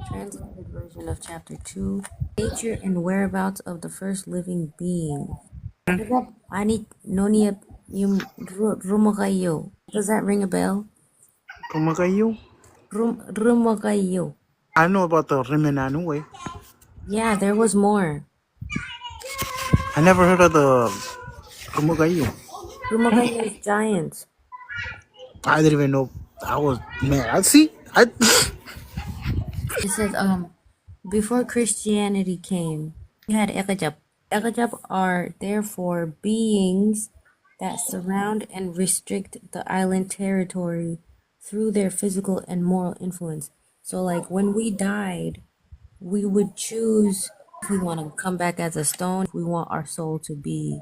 Translated version of chapter 2. Nature and whereabouts of the first living being. Ani nonia yung rumakayo. Does that ring a bell? Rumagayo? Rumakayo. I know about the Rimenanue. Yeah, there was more. I never heard of the Rumagayo. Rumakayo is giants. I didn't even know. I was, man, It says, before Christianity came, we had Ekajap. Ekajap are therefore beings that surround and restrict the island territory through their physical and moral influence. So like when we died, we would choose if we want to come back as a stone, if we want our soul to be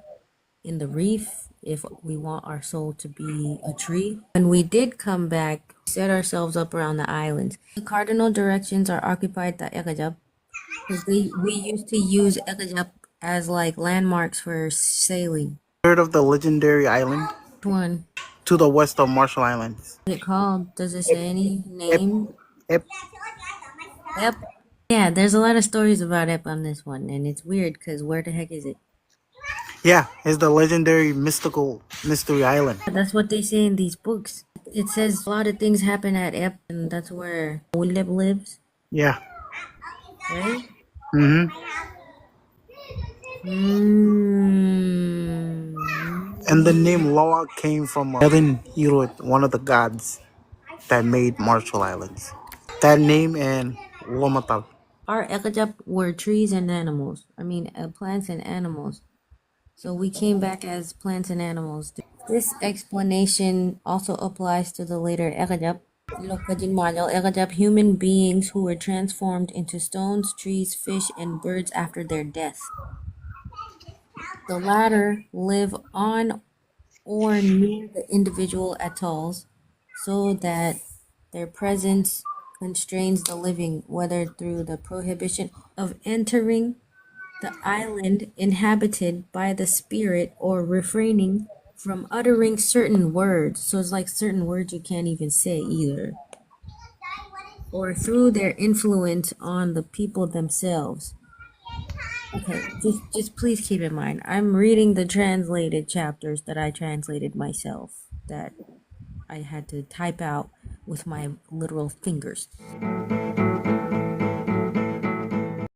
in the reef, if we want our soul to be a tree. When we did come back, we set ourselves up around the islands. The cardinal directions are occupied by Ekajap because we used to use Ekajap as like landmarks for sailing. heard of the legendary island Which one? to the west of Marshall Islands. What's it called? Does it say any name? Ep, Ep. Yeah, there's a lot of stories about Ep on this one, and it's weird because where the heck is it? yeah, it's the legendary mystery island. That's what they say in these books. It says a lot of things happen at Ep, and that's where Willib lives, Yeah. right? Mm-hmm. And the name Loa came from Ellen Heroit, one of the gods that made Marshall Islands. That name and Lomatal. Our Ekajap were trees and animals. I mean, plants and animals. So we came back as plants and animals. This explanation also applies to the later Ekajap. Ekajap, human beings who were transformed into stones, trees, fish, and birds after their death. The latter live on or near the individual atolls so that their presence constrains the living, whether through the prohibition of entering the island inhabited by the spirit or refraining from uttering certain words. So it's like certain words you can't even say either. Or through their influence on the people themselves. Okay, just please keep in mind, I'm reading the translated chapters that I translated myself, that I had to type out with my literal fingers.